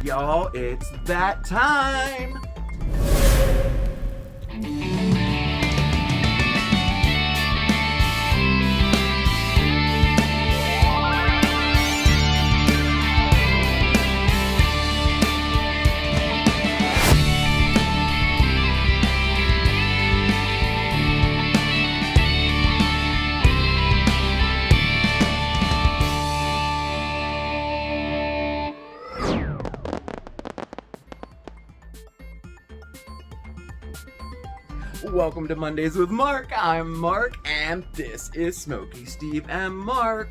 Y'all, it's that time! Welcome to Mondays with Marc. I'm Marc, and this is Smokey, Steve, and Marc.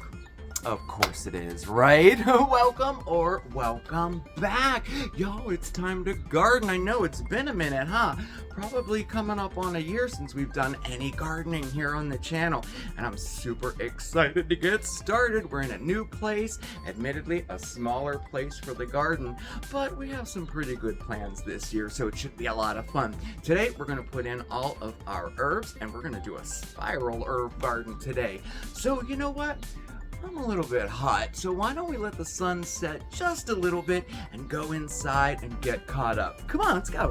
Of course it is, right? Welcome or welcome back. Yo, it's time to garden. I know it's been a minute, huh? Probably coming up on a year since we've done any gardening here on the channel, and I'm super excited to get started. We're in a new place, admittedly a smaller place for the garden, but we have some pretty good plans this year, so it should be a lot of fun. Today, we're gonna put in all of our herbs, and we're gonna do a spiral herb garden today. So you know what? I'm a little bit hot, so why don't we let the sun set just a little bit and go inside and get caught up. Come on, let's go.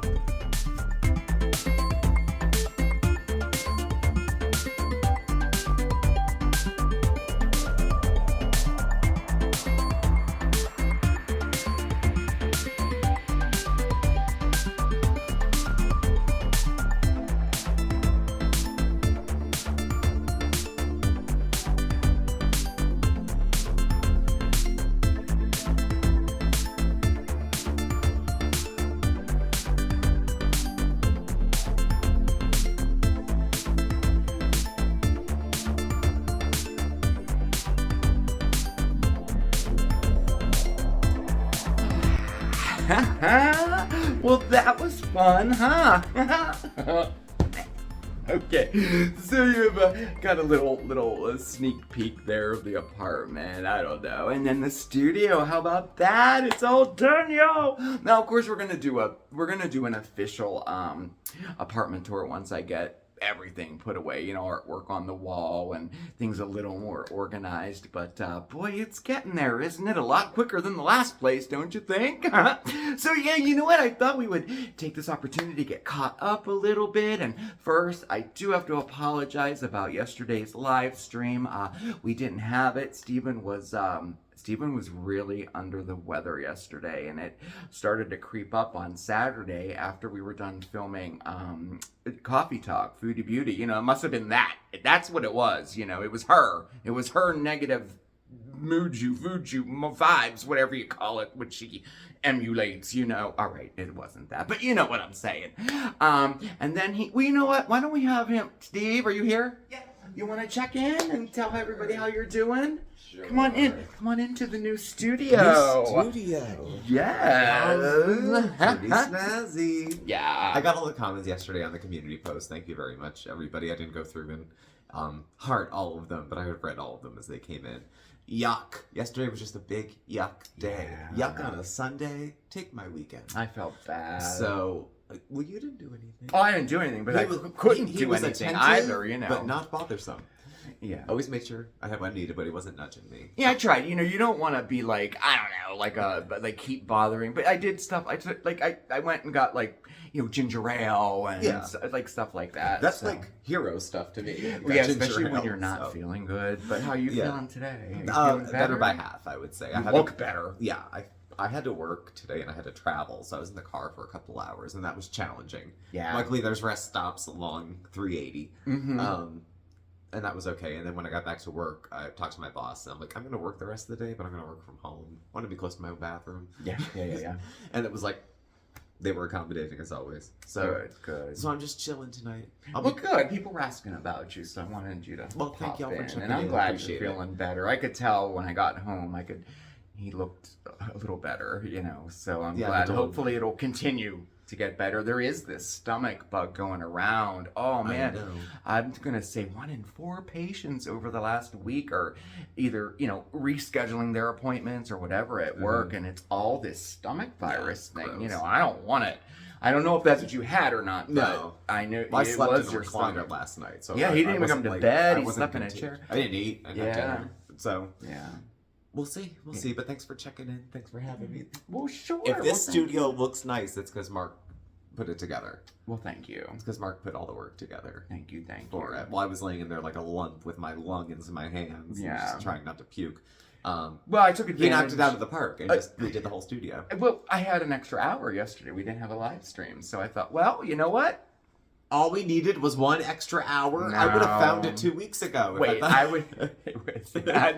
Well, that was fun, huh? Okay, so you've got a little sneak peek there of the apartment. I don't know, and then the studio. How about that? It's all done, yo. Now, of course, we're gonna do an official apartment tour once I get everything put away, you know, artwork on the wall and things a little more organized, but boy, it's getting there, isn't it? A lot quicker than the last place, don't you think? So yeah, you know what? I thought we would take this opportunity to get caught up a little bit, and first, I do have to apologize about yesterday's live stream. We didn't have it. Stephen was really under the weather yesterday, and it started to creep up on Saturday after we were done filming Coffee Talk, Foodie Beauty. You know, it must have been that. That's what it was. You know, it was her. It was her negative mood-ju, vibes, whatever you call it, which she emulates, you know. All right, it wasn't that, but you know what I'm saying. And then well, you know what? Why don't we have him? Steve, are you here? Yeah. You want to check in and tell everybody how you're doing? Sure. Come on in. Come on into the new studio. New studio. Yes. Pretty snazzy. Yeah. I got all the comments yesterday on the community post. Thank you very much, everybody. I didn't go through and heart all of them, but I read all of them as they came in. Yuck. Yesterday was just a big yuck day. Yeah. Yuck on a Sunday. Take my weekend. I felt bad. So, well, you didn't do anything. Oh, I didn't do anything, but I couldn't do anything either, you know. But not bothersome. Yeah. Always made sure I had what I needed, but he wasn't nudging me. Yeah, I tried. You know, you don't want to be like, I don't know, like keep bothering. But I did stuff. I went and got ginger ale and stuff like that. That's like hero stuff to me. Yeah, especially when you're not feeling good. But how are you feeling today? You feeling better by half, I would say. I look better. Yeah, I had to work today and I had to travel, so I was in the car for a couple hours, and that was challenging. Yeah. Luckily, there's rest stops along 380. Mm-hmm. And that was okay. And then when I got back to work, I talked to my boss, and I'm like, I'm going to work the rest of the day, but I'm going to work from home. I want to be close to my own bathroom. Yeah. And it was like, they were accommodating as always. So good. So I'm just chilling tonight. Good. People were asking about you, so I wanted you to thank y'all for checking in. And I'm glad you're feeling better. I could tell when I got home, he looked a little better, you know, so I'm glad. Hopefully it'll continue to get better. There is this stomach bug going around. Oh man, I'm gonna say 1 in 4 patients over the last week are either, you know, rescheduling their appointments or whatever at work, and it's all this stomach virus thing. Gross. You know, I don't want it. I don't know if that's what you had or not. No, I knew I it slept was in your recliner last night. So yeah, he didn't even come to bed. He slept in a chair. I didn't eat. I got dinner. So yeah. We'll see. We'll see. But thanks for checking in. Thanks for having me. Well, sure. If this studio looks nice, it's because Marc put it together. Well, thank you. It's because Marc put all the work together. Thank you. For it. While I was laying in there like a lump with my lung into my hands. Yeah. Just trying not to puke. Well, I took advantage. He knocked it out of the park and just redid the whole studio. Well, I had an extra hour yesterday. We didn't have a live stream. So I thought, well, you know what? All we needed was 1 extra hour. No. I would have found it 2 weeks ago. Wait, I would.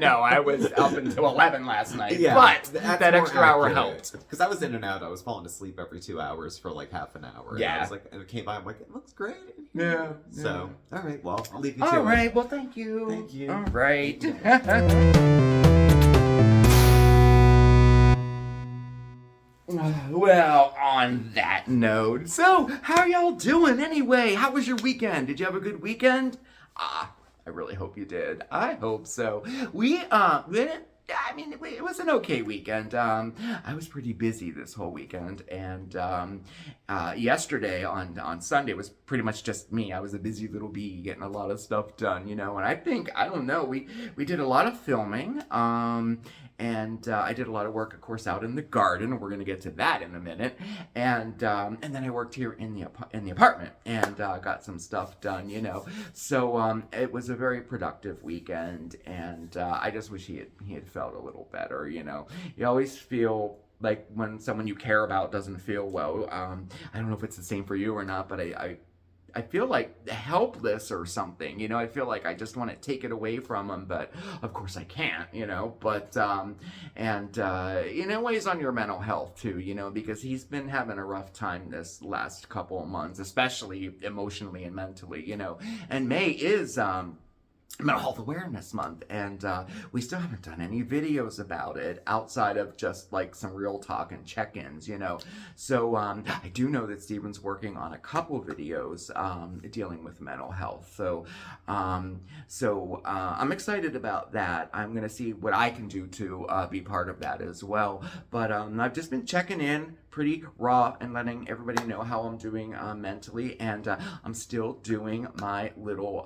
No, I was up until 11 last night. Yeah, but that extra hour helped. Because I was in and out. I was falling asleep every 2 hours for like half an hour. Yeah. And I was like, and it came by. I'm like, it looks great. Yeah. So, all right. Well, I'll leave you to it. All right. it. Well, thank you. Thank you. All right. Well, on that note, so how y'all doing anyway? How was your weekend? Did you have a good weekend? I really hope you did. I hope so. It was an okay weekend. I was pretty busy this whole weekend, and yesterday on Sunday was pretty much just me. I was a busy little bee getting a lot of stuff done, and I don't know, we did a lot of filming, and I did a lot of work, of course, out in the garden. We're gonna get to that in a minute, and then I worked here in the apartment and got some stuff done, So it was a very productive weekend, and I just wish he had felt a little better. You always feel like when someone you care about doesn't feel well. I don't know if it's the same for you or not, but I feel like helpless or something, I feel like I just want to take it away from him, but of course I can't, but, it weighs on your mental health too, because he's been having a rough time this last couple of months, especially emotionally and mentally, and May is, Mental Health Awareness Month, and we still haven't done any videos about it outside of just like some real talk and check-ins, So I do know that Steven's working on a couple videos dealing with mental health. So I'm excited about that. I'm gonna see what I can do to be part of that as well. But I've just been checking in pretty raw and letting everybody know how I'm doing mentally, and I'm still doing my little,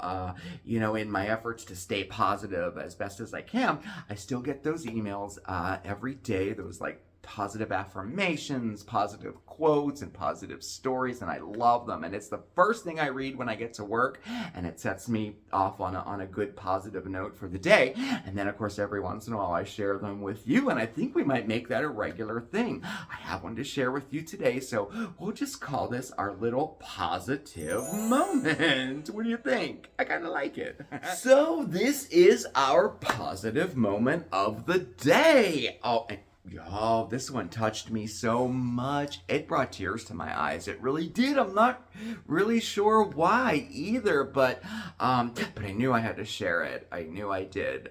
in my efforts to stay positive as best as I can. I still get those emails every day, those like positive affirmations, positive quotes, and positive stories, and I love them. And it's the first thing I read when I get to work, and it sets me off on a good positive note for the day. And then, of course, every once in a while I share them with you, and I think we might make that a regular thing. I have one to share with you today, so we'll just call this our little positive moment. What do you think? I kind of like it. So this is our positive moment of the day. Oh, and y'all, this one touched me so much. It brought tears to my eyes. It really did. I'm not really sure why either, but I knew I had to share it. I knew I did.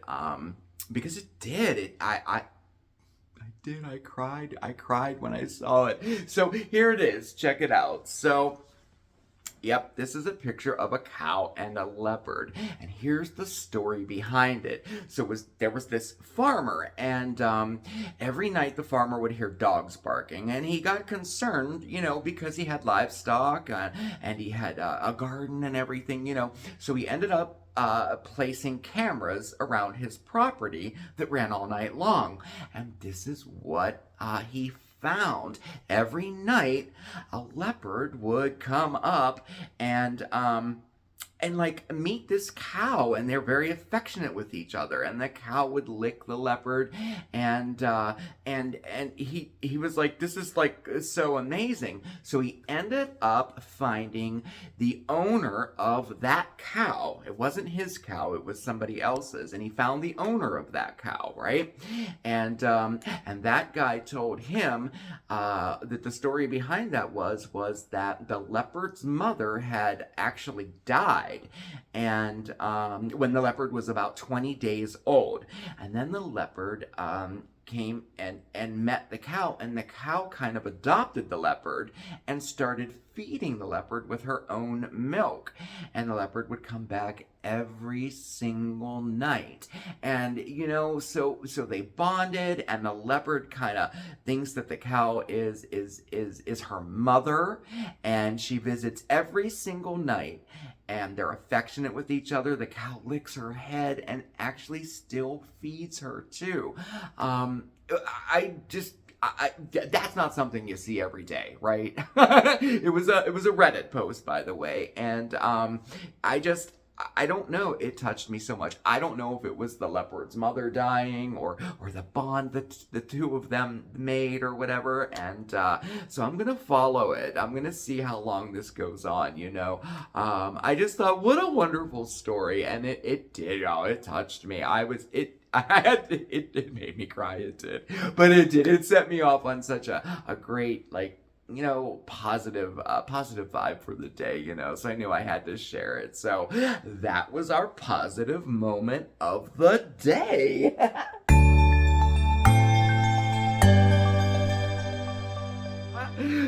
Because it did. I cried. I cried when I saw it. So here it is. Check it out. So yep, this is a picture of a cow and a leopard, and here's the story behind it. So there was this farmer, and every night the farmer would hear dogs barking, and he got concerned, because he had livestock, and he had a garden and everything, So he ended up placing cameras around his property that ran all night long, and this is what he found. Every night a leopard would come up and like meet this cow, and they're very affectionate with each other, and the cow would lick the leopard, and he was like, this is like so amazing. So he ended up finding the owner of that cow. It wasn't his cow, it was somebody else's, and he found the owner of that cow, right? And that guy told him that the story behind that was that the leopard's mother had actually died, and when the leopard was about 20 days old, and then the leopard came and met the cow, and the cow kind of adopted the leopard and started feeding the leopard with her own milk, and the leopard would come back every single night, and so they bonded, and the leopard kind of thinks that the cow is her mother, and she visits every single night. and they're affectionate with each other. The cow licks her head and actually still feeds her too. That's not something you see every day, right? It was a Reddit post, by the way, and I don't know. It touched me so much. I don't know if it was the leopard's mother dying or the bond that the two of them made or whatever. And so I'm going to follow it. I'm going to see how long this goes on, you know. I just thought, what a wonderful story. And it did, it touched me. It made me cry. It did. But it did. It set me off on such a great, like, you know, positive vibe for the day, you know, so I knew I had to share it. So that was our positive moment of the day.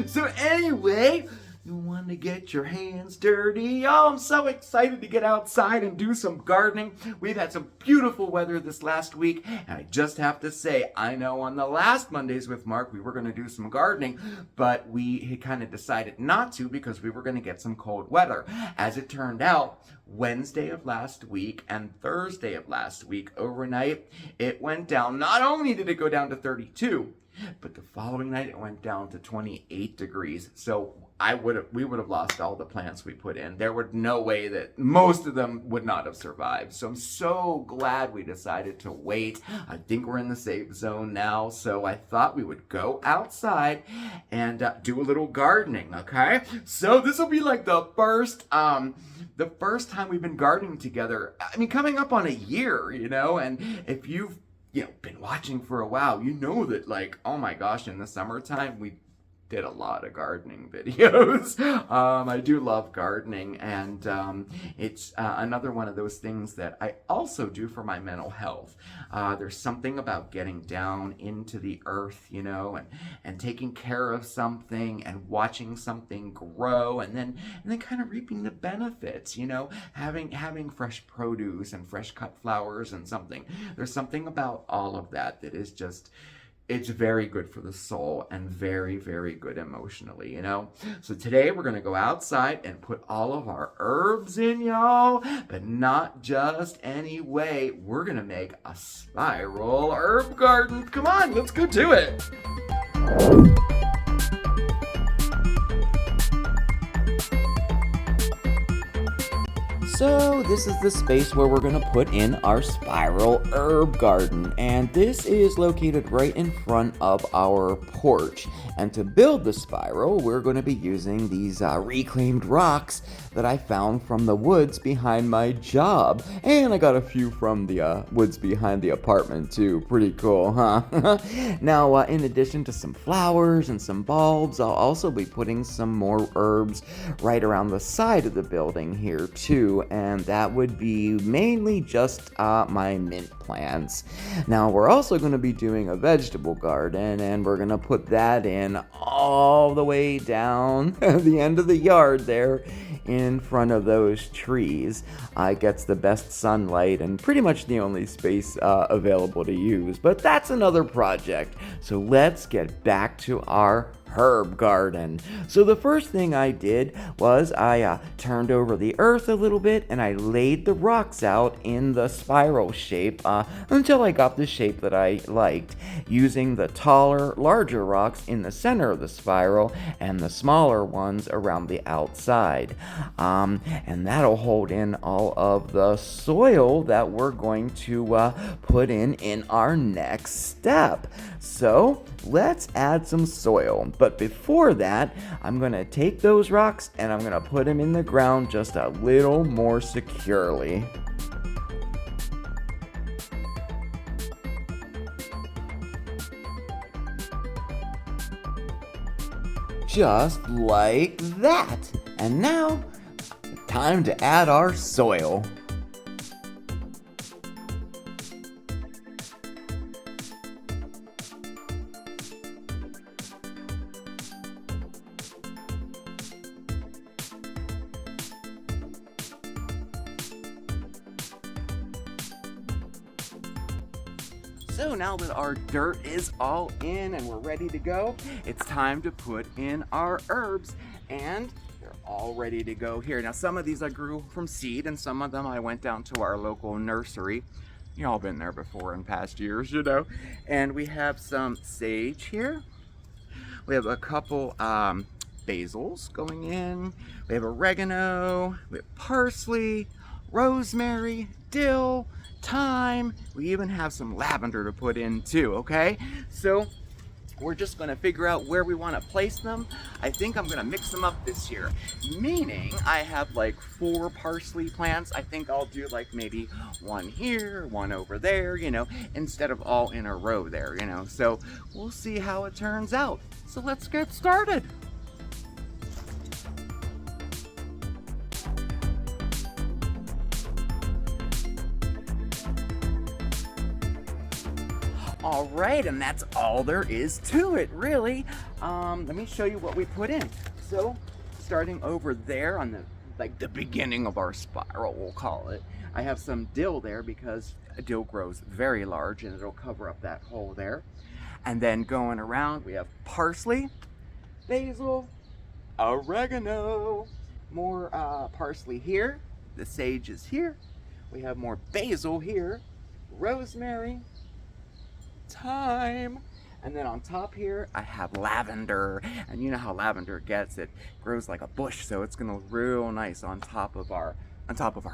So anyway, you want to get your hands dirty? Oh, I'm so excited to get outside and do some gardening. We've had some beautiful weather this last week, and I just have to say, I know on the last Mondays with Marc, we were going to do some gardening, but we had kind of decided not to because we were going to get some cold weather. As it turned out, Wednesday of last week and Thursday of last week, overnight, it went down. Not only did it go down to 32, but the following night it went down to 28 degrees. So we would have lost all the plants we put in. There would no way that most of them would not have survived. So I'm so glad we decided to wait. I think we're in the safe zone now. So I thought we would go outside and do a little gardening, okay? So this will be like the first time we've been gardening together. I mean, coming up on a year, you know, and if you've been watching for a while, you know that, like, oh my gosh, in the summertime, we did a lot of gardening videos. I do love gardening, and it's another one of those things that I also do for my mental health. There's something about getting down into the earth, you know, and taking care of something and watching something grow, and then kind of reaping the benefits, you know, having fresh produce and fresh cut flowers and something. There's something about all of that is just, it's very good for the soul and very, very good emotionally, you know? So today we're going to go outside and put all of our herbs in, y'all. But not just any way. We're going to make a spiral herb garden. Come on, let's go do it. So this is the space where we're going to put in our spiral herb garden, and this is located right in front of our porch. And to build the spiral, we're going to be using these reclaimed rocks that I found from the woods behind my job, and I got a few from the woods behind the apartment too. Pretty cool, huh? Now, in addition to some flowers and some bulbs, I'll also be putting some more herbs right around the side of the building here too, and that would be mainly just my mint plants. Now, we're also going to be doing a vegetable garden, and we're going to put that in all the way down the end of the yard there in front of those trees. It gets the best sunlight and pretty much the only space available to use, but that's another project. So let's get back to our herb garden. So the first thing I did was I turned over the earth a little bit and I laid the rocks out in the spiral shape until I got the shape that I liked, using the taller, larger rocks in the center of the spiral and the smaller ones around the outside. And that'll hold in all of the soil that we're going to put in our next step. So let's add some soil. But before that, I'm going to take those rocks and I'm going to put them in the ground just a little more securely. Just like that. And now, time to add our soil. So now that our dirt is all in and we're ready to go, it's time to put in our herbs, and they're all ready to go here. Now, some of these I grew from seed, and some of them I went down to our local nursery. You all been there before in past years, you know. And we have some sage here. We have a couple basils going in. We have oregano, we have parsley, rosemary, dill, thyme. We even have some lavender to put in too, okay? So we're just gonna figure out where we wanna place them. I think I'm gonna mix them up this year, meaning I have like 4 parsley plants. I think I'll do like maybe one here, one over there, you know, instead of all in a row there, you know. So we'll see how it turns out. So let's get started. All right, and that's all there is to it, really. Let me show you what we put in. So, starting over there on the beginning of our spiral, we'll call it, I have some dill there because dill grows very large and it'll cover up that hole there. And then going around, we have parsley, basil, oregano, more parsley here. The sage is here. We have more basil here, rosemary, thyme, and then on top here I have lavender, and you know how lavender gets, it grows like a bush, so it's gonna look real nice on top of our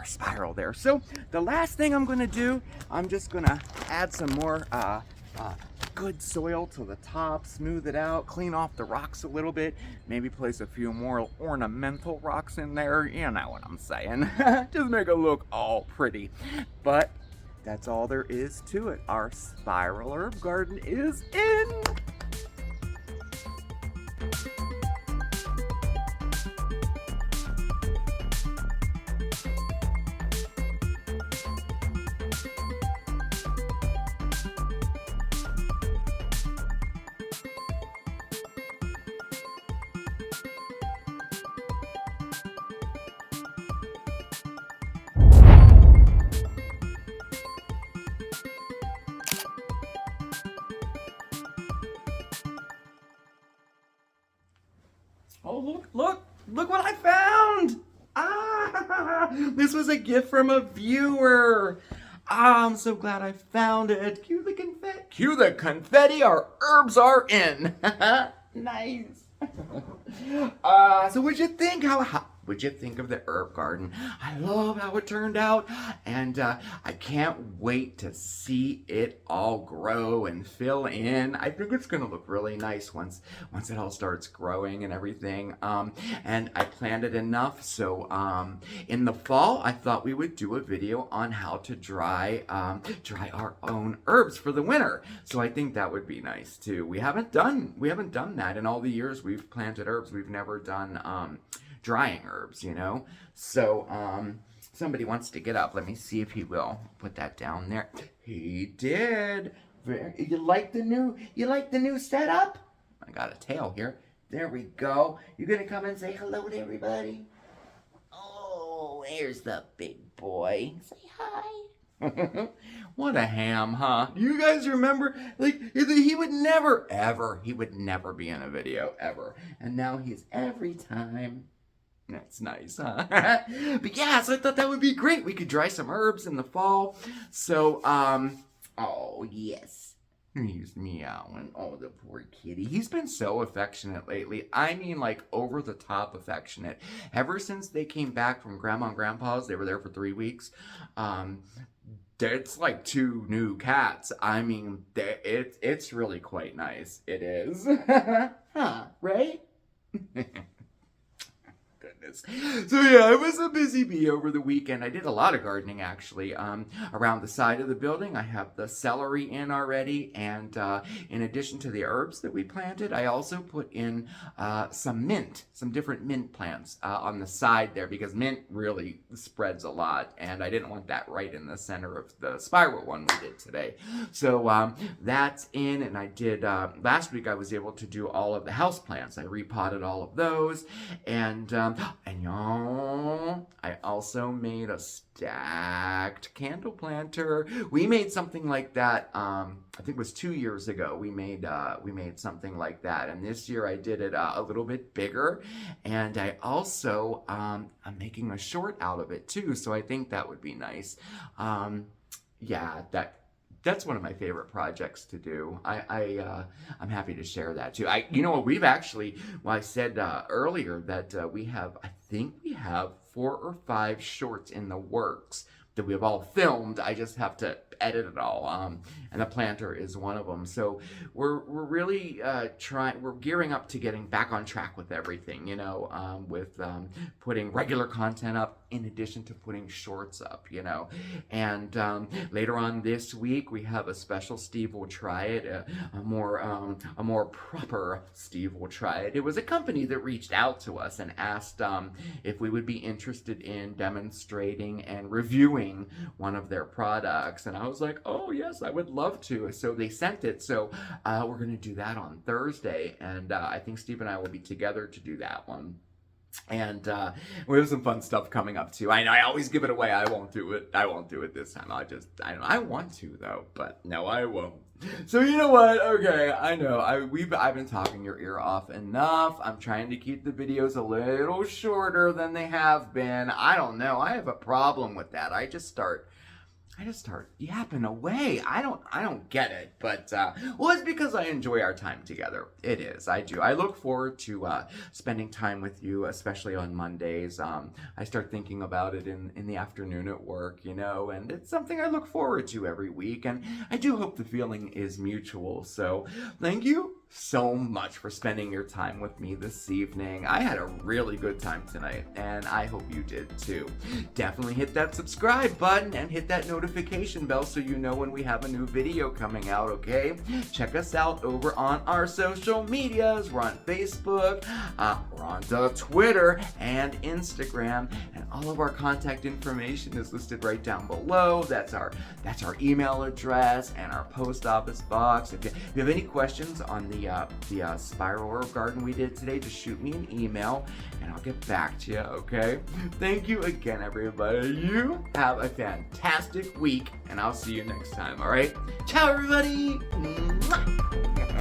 spiral there. So the last thing I'm gonna do, I'm just gonna add some more good soil to the top, smooth it out, clean off the rocks a little bit, maybe place a few more ornamental rocks in there, you know what I'm saying. Just make it look all pretty. But that's all there is to it. Our spiral herb garden is in. Oh, look what I found! This was a gift from a viewer. I'm so glad I found it. Cue the confetti. Cue the confetti, our herbs are in. Nice. So what'd you think? What'd you think of the herb garden? I love how it turned out, and I can't wait to see it all grow and fill in. I think it's gonna look really nice once it all starts growing and everything. And I planned it enough, so in the fall I thought we would do a video on how to dry our own herbs for the winter. So I think that would be nice too. We haven't done that in all the years we've planted herbs. We've never done drying herbs, you know. So somebody wants to get up. Let me see if he will. Put that down there. He did. You like the new setup? I got a tail here. There we go. You gonna come and say hello to everybody? Oh, there's the big boy. Say hi. What a ham, huh? You guys remember? Like, he would never be in a video, ever. And now he's every time. That's nice, huh? But yeah, so I thought that would be great. We could dry some herbs in the fall. So, oh, yes. He's meowing. Oh, the poor kitty. He's been so affectionate lately. I mean, like, over the top affectionate. Ever since they came back from Grandma and Grandpa's, they were there for 3 weeks. It's like 2 new cats. I mean, it's really quite nice. It is. Huh, right? So yeah, I was a busy bee over the weekend. I did a lot of gardening, actually. Around the side of the building, I have the celery in already, and in addition to the herbs that we planted, I also put in some different mint plants on the side there, because mint really spreads a lot, and I didn't want that right in the center of the spiral one we did today. So that's in, and I did, last week I was able to do all of the house plants. I repotted all of those, and And y'all, I also made a stacked candle planter. We made something like that. I think it was 2 years ago. We made something like that, and this year I did it a little bit bigger. And I also I'm making a short out of it too. So I think that would be nice. Yeah, that's one of my favorite projects to do. I'm happy to share that too. You know what, we've actually, well, I said earlier that I think we have 4 or 5 shorts in the works that we have all filmed. I just have to edit it all. And the planter is one of them. So we're really we're gearing up to getting back on track with everything, you know, with putting regular content up in addition to putting shorts up, you know. And later on this week, we have a special Steve Will Try It, a more proper Steve Will Try It. It was a company that reached out to us and asked if we would be interested in demonstrating and reviewing one of their products. And I was like, oh yes, I would love to. So they sent it. So we're going to do that on Thursday. And I think Steve and I will be together to do that one. And we have some fun stuff coming up too. I know I always give it away. I won't do it. I won't do it this time. I want to though, but no, I won't. So you know what? Okay, I know. I've been talking your ear off enough. I'm trying to keep the videos a little shorter than they have been. I don't know. I have a problem with that. I just start yapping away. I don't get it, but well, it's because I enjoy our time together. It is. I do. I look forward to spending time with you, especially on Mondays. I start thinking about it in the afternoon at work, you know, and it's something I look forward to every week, and I do hope the feeling is mutual. So thank you so much for spending your time with me this evening. I had a really good time tonight, and I hope you did too. Definitely hit that subscribe button and hit that notification bell so you know when we have a new video coming out, okay? Check us out over on our social medias. We're on Facebook, we're on Twitter and Instagram, and all of our contact information is listed right down below. That's our email address and our post office box. If you have any questions on the spiral herb garden we did today, just shoot me an email and I'll get back to you, okay? Thank you again, everybody. You have a fantastic week, and I'll see you next time, all right? Ciao, everybody! Mwah!